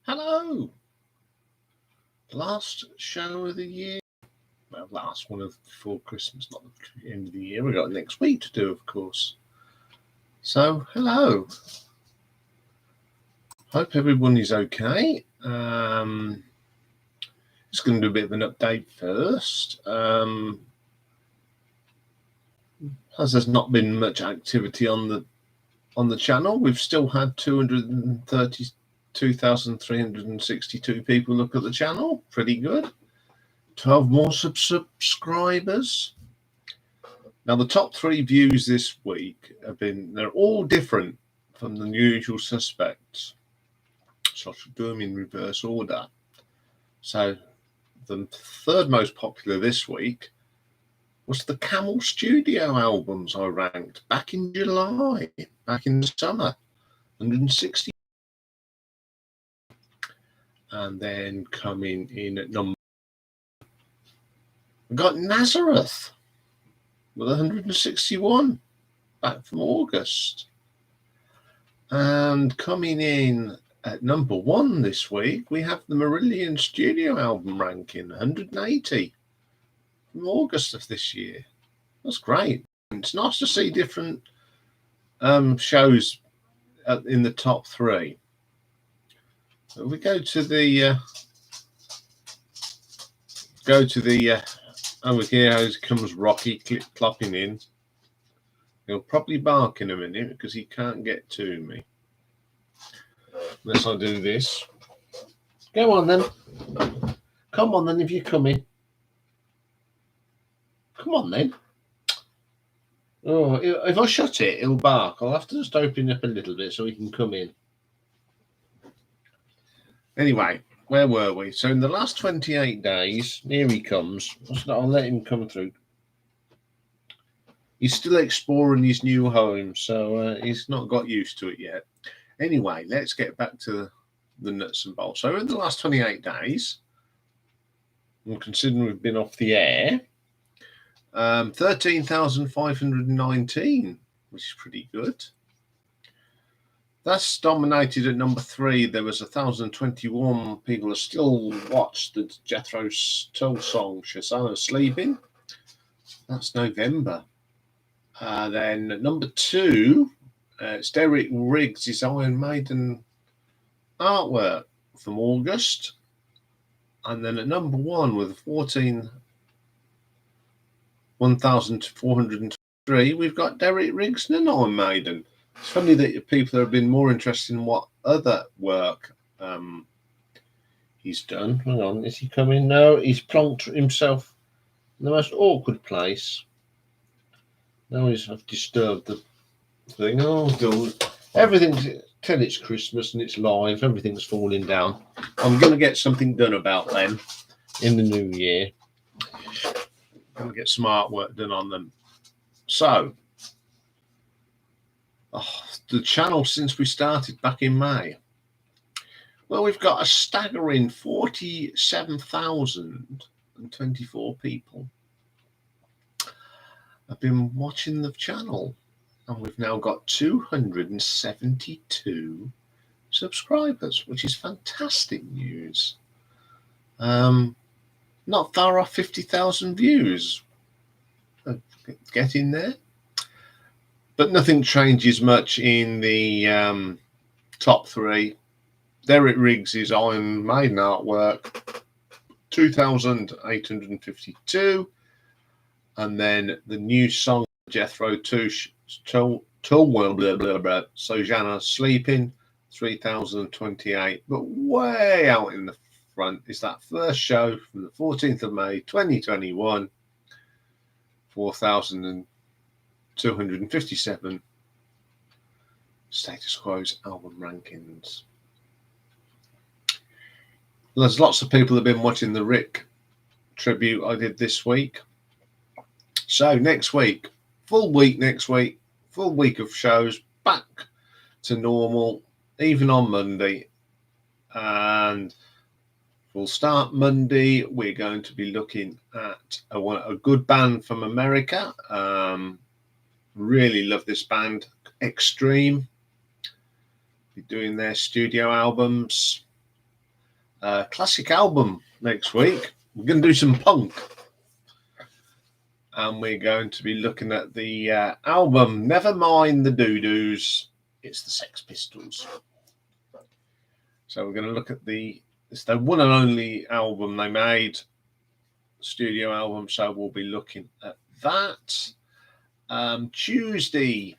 Hello! Last show of the year. Well, last one of before Christmas, not the end of the year. We've got next week to do, of course. So, hello. Hope everyone is okay. Just going to do a bit of an update first. As there's not been much activity on the channel, we've still had 232,362 people look at the channel. Pretty good. 12 more subscribers. Now, the top 3 views this week they're all different from the usual suspects. So I should do them in reverse order. So the third most popular this week was the Camel Studio albums I ranked back in July, back in the summer, 160. And then coming in at number, we got Nazareth with 161, back from August. And coming in at number 1 this week, we have the Marillion Studio album ranking, 180 from August of this year. That's great. It's nice to see different shows in the top 3. So we go to the over here comes Rocky clopping in. He'll probably bark in a minute because he can't get to me. Unless I do this. Go on then. Come on then if you're coming. Come on then. Oh, if I shut it, he'll bark. I'll have to just open it up a little bit so he can come in. Anyway, where were we? So in the last 28 days, here he comes. I'll let him come through. He's still exploring his new home, so he's not got used to it yet. Anyway, let's get back to the nuts and bolts. So in the last 28 days, and considering we've been off the air, 13,519, which is pretty good. That's dominated at number 3. There was 1,021 people who still watched the Jethro Tull song Shazana Sleeping. That's November. Then at number 2, it's Derek Riggs' Iron Maiden artwork from August. And then at number 1 with 1,403, we've got Derek Riggs and Iron Maiden. It's funny that people have been more interested in what other work he's done. Hang on, is he coming? No, he's plonked himself in the most awkward place. Now I've disturbed the thing. Oh, God. Everything's, till it's Christmas and it's live, everything's falling down. I'm going to get something done about them in the new year. I'm going to get some artwork done on them. So, the channel since we started back in May. Well, we've got a staggering 47,024 people have been watching the channel, and we've now got 272 subscribers, which is fantastic news. Not far off 50,000 views. Getting there. But nothing changes much in the top 3. Derek Riggs' Iron Maiden artwork, 2,852. And then the new song, Jethro Tull, Sojana Sleeping, 3,028. But way out in the front is that first show from the 14th of May, 2021, 4,257 Status Quo's album rankings. There's lots of people who have been watching the Rick tribute I did this week. So next week, full week of shows, back to normal, even on Monday. And we'll start Monday. We're going to be looking at a good band from America. Really love this band, Extreme. Be doing their studio albums. classic album next week. We're going to do some punk. And we're going to be looking at the album Never Mind the Doo-Doos. It's the Sex Pistols. So we're going to look at it's the one and only album they made, studio album. So we'll be looking at that. Tuesday,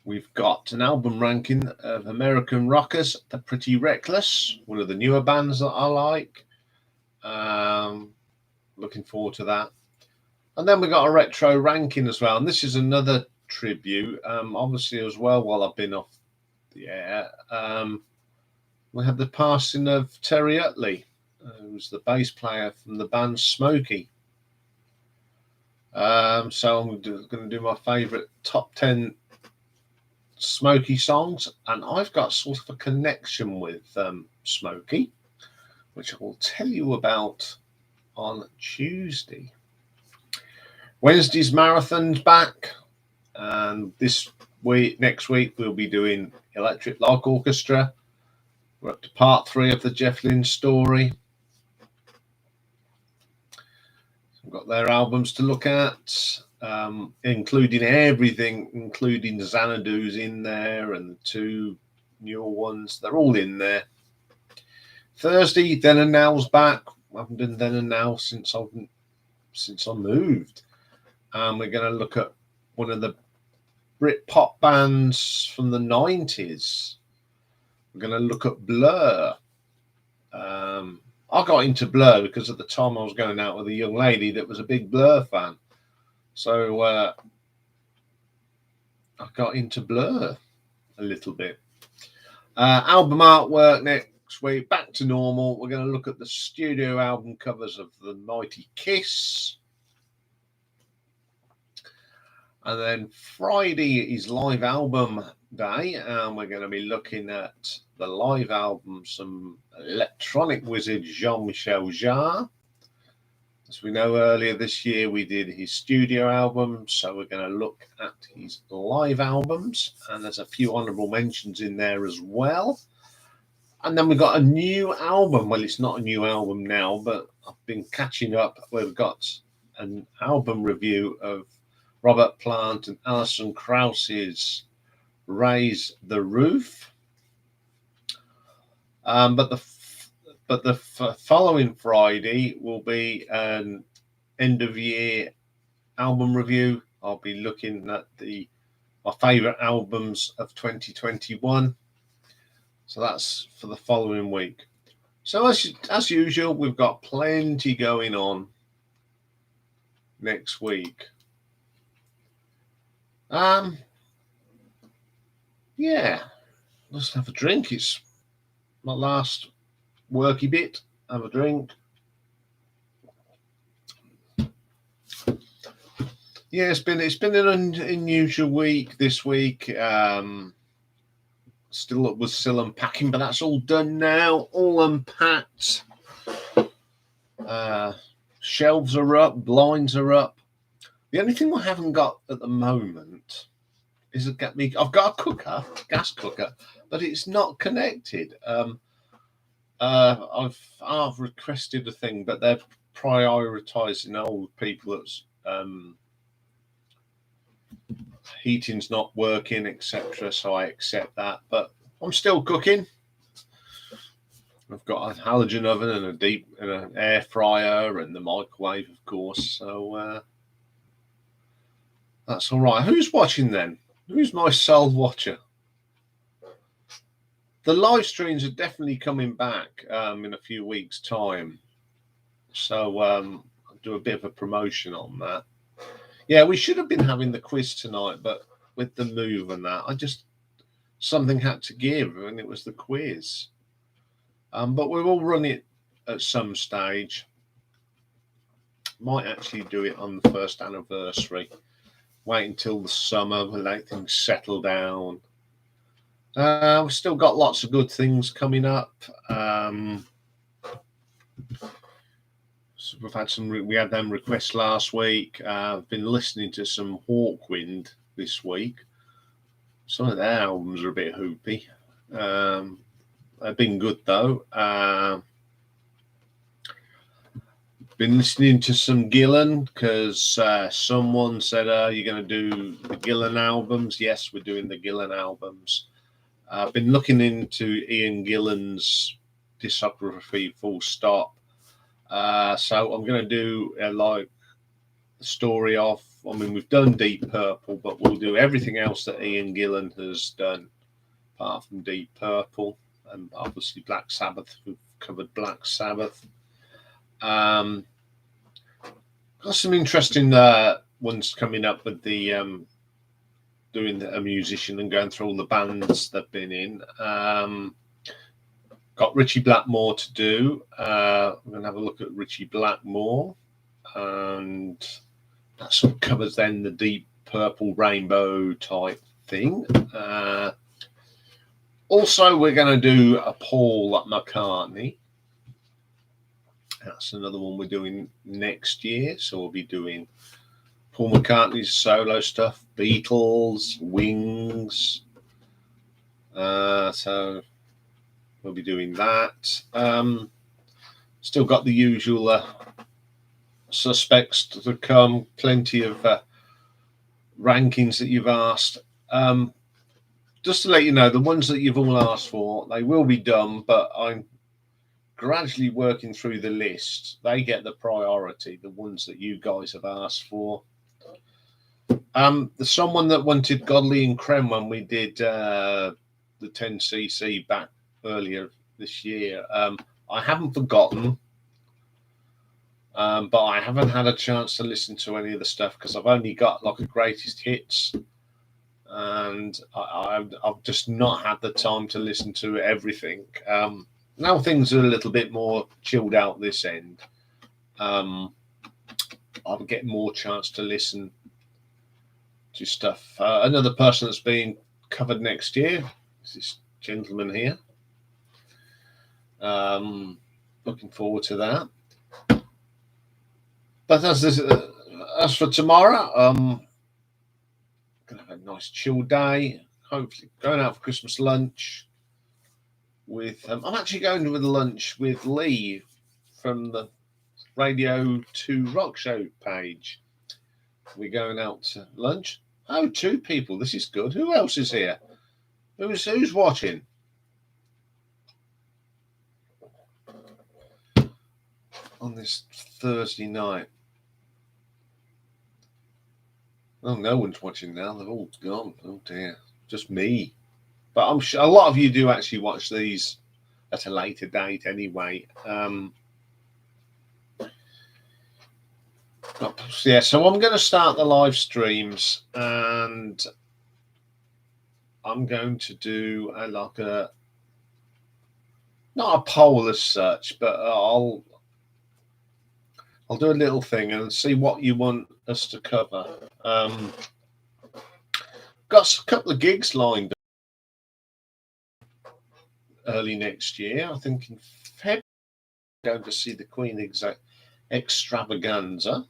we've got an album ranking of American rockers, The Pretty Reckless, one of the newer bands that I like. Looking forward to that. And then we got a retro ranking as well. And this is another tribute, obviously, as well, while I've been off the air. We had the passing of Terry Uttley, who was the bass player from the band SMOKIE. So I'm going to do my favourite top 10 SMOKIE songs, and I've got sort of a connection with SMOKIE, which I will tell you about on Tuesday. Wednesday's marathon's back, and next week we'll be doing Electric Light Orchestra. We're up to part 3 of the Jeff Lynne story. We've got their albums to look at, including everything, including Xanadu's in there and the 2 newer ones. They're all in there. Thursday, Then and Now's back. I haven't done Then and Now since I moved. And we're going to look at one of the Brit pop bands from the 90s. We're going to look at Blur. I got into Blur because at the time I was going out with a young lady that was a big Blur fan. So I got into Blur a little bit. Album artwork next week, back to normal. We're going to look at the studio album covers of the mighty Kiss. And then Friday is live album day, and we're going to be looking at the live albums from electronic wizard Jean-Michel Jarre. As we know, earlier this year we did his studio albums, so we're going to look at his live albums, and there's a few honourable mentions in there as well. And then we've got a new album. Well, it's not a new album now, but I've been catching up. We've got an album review of Robert Plant and Alison Krauss's Raise the Roof. But the following Friday will be an end of year album review. I'll be looking at my favourite albums of 2021. So that's for the following week. So as usual, we've got plenty going on next week. Yeah, let's have a drink. It's my last worky bit. Have a drink. Yeah, it's been an unusual week this week. Still unpacking, but that's all done now. All unpacked. Shelves are up. Blinds are up. The only thing I haven't got at the moment is I've got a gas cooker, but it's not connected. I've requested a thing, but they're prioritising old people that's heating's not working, etc. So I accept that, but I'm still cooking. I've got an halogen oven and an air fryer and the microwave, of course. So that's all right. Who's watching then? Who's my sole watcher? The live streams are definitely coming back in a few weeks' time. So I'll do a bit of a promotion on that. Yeah, we should have been having the quiz tonight, but with the move and that, something had to give, and it was the quiz. But we will run it at some stage. Might actually do it on the first anniversary. Wait until the summer, we'll let things settle down. We've still got lots of good things coming up. So we had them requests last week. I've been listening to some Hawkwind this week. Some of their albums are a bit hoopy. They've been good though. Been listening to some Gillan because someone said, "You're going to do the Gillan albums?" Yes, we're doing the Gillan albums. I've been looking into Ian Gillan's discography, full stop. So I'm going to do like the story of. I mean, we've done Deep Purple, but we'll do everything else that Ian Gillan has done, apart from Deep Purple, and obviously Black Sabbath. We've covered Black Sabbath. Got some interesting ones coming up with the doing a musician and going through all the bands they've been in. Got Richie Blackmore to do. We're going to have a look at Richie Blackmore, and that sort of covers then the Deep Purple Rainbow type thing. Also, we're going to do a Paul McCartney. That's another one we're doing next year. So we'll be doing Paul McCartney's solo stuff, Beatles, Wings. So we'll be doing that. Still got the usual suspects to come. Plenty of rankings that you've asked. Just to let you know, the ones that you've all asked for, they will be done, but I'm gradually working through the list. They get the priority, the ones that you guys have asked for. There's someone that wanted Godley and Creme when we did the 10cc back earlier this year. I haven't forgotten, but I haven't had a chance to listen to any of the stuff because I've only got like a greatest hits, and I've just not had the time to listen to everything. Now things are a little bit more chilled out this end. I'll get more chance to listen to stuff. Another person that's being covered next year is this gentleman here. Looking forward to that. But as for tomorrow, gonna have a nice chill day. Hopefully, going out for Christmas lunch with. I'm actually going with lunch with Lee from the Radio 2 Rock Show page. We're going out to lunch. Oh, 2 people. This is good. Who else is here? Who's watching? On this Thursday night. Oh, no one's watching now. They've all gone. Oh dear, just me. But I'm sure a lot of you do actually watch these at a later date anyway. Yeah, so I'm going to start the live streams, and I'm going to do not a poll as such, but I'll do a little thing and see what you want us to cover. Got a couple of gigs lined up early next year. I think in February, I'm going to see the Queen Extravaganza.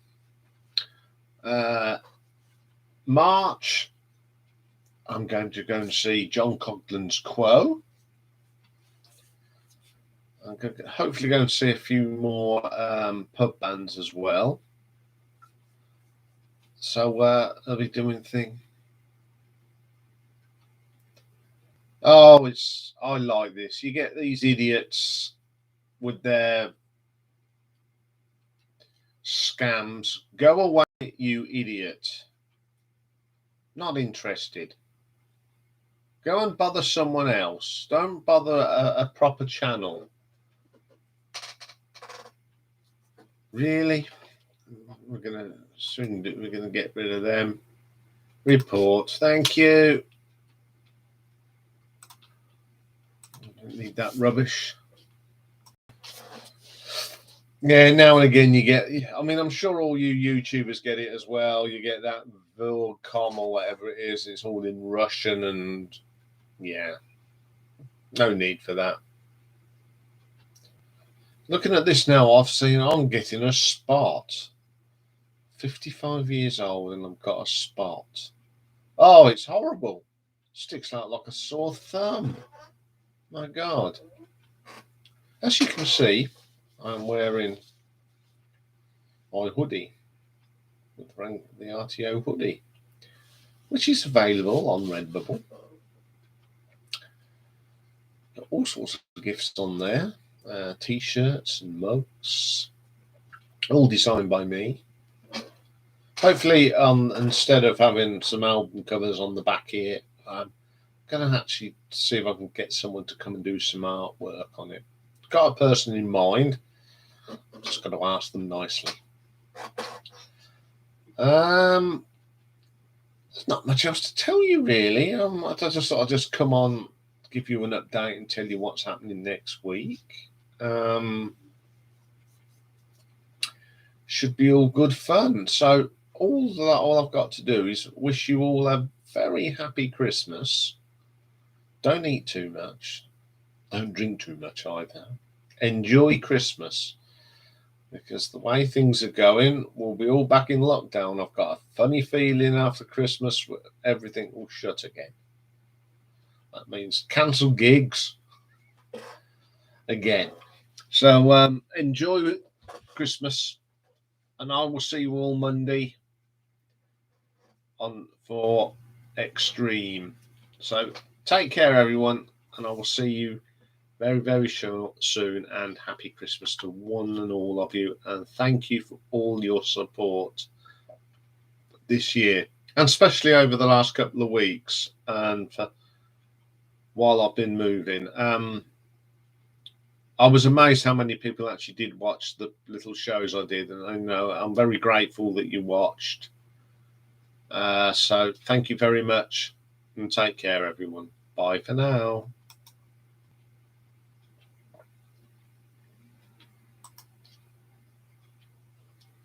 March, I'm going to go and see John Coughlin's Quo. I'm going to hopefully go and see a few more pub bands as well. So I'll be doing thing. Oh, I like this. You get these idiots with their scams. Go away, you idiot. Not interested. Go and bother someone else. Don't bother a proper channel. Really? We're gonna get rid of them. Report. Thank you. Don't need that rubbish. Yeah, now and again you get. I mean, I'm sure all you YouTubers get it as well. You get that Vilcom or whatever it is. It's all in Russian, and yeah, no need for that. Looking at this now, I'm getting a spot. 55 years old and I've got a spot. Oh, it's horrible. Sticks out like a sore thumb. My God. As you can see, I'm wearing my hoodie, with the RTO hoodie, which is available on Redbubble. Got all sorts of gifts on there, t-shirts and mugs, all designed by me. Hopefully, instead of having some album covers on the back here, I'm going to actually see if I can get someone to come and do some artwork on it. Got a person in mind. Just got to ask them nicely. There's not much else to tell you, really. I just thought I'd just come on, give you an update and tell you what's happening next week. Should be all good fun. So all I've got to do is wish you all a very happy Christmas. Don't eat too much. Don't drink too much either. Enjoy Christmas, because the way things are going, we'll be all back in lockdown. I've got a funny feeling after Christmas everything will shut again. That means cancel gigs again. So enjoy Christmas, and I will see you all Monday for Extreme. So take care, everyone, and I will see you very, very soon, and happy Christmas to one and all of you, and thank you for all your support this year, and especially over the last couple of weeks, and while I've been moving. I was amazed how many people actually did watch the little shows I did, and I know I'm very grateful that you watched. So thank you very much, and take care, everyone. Bye for now.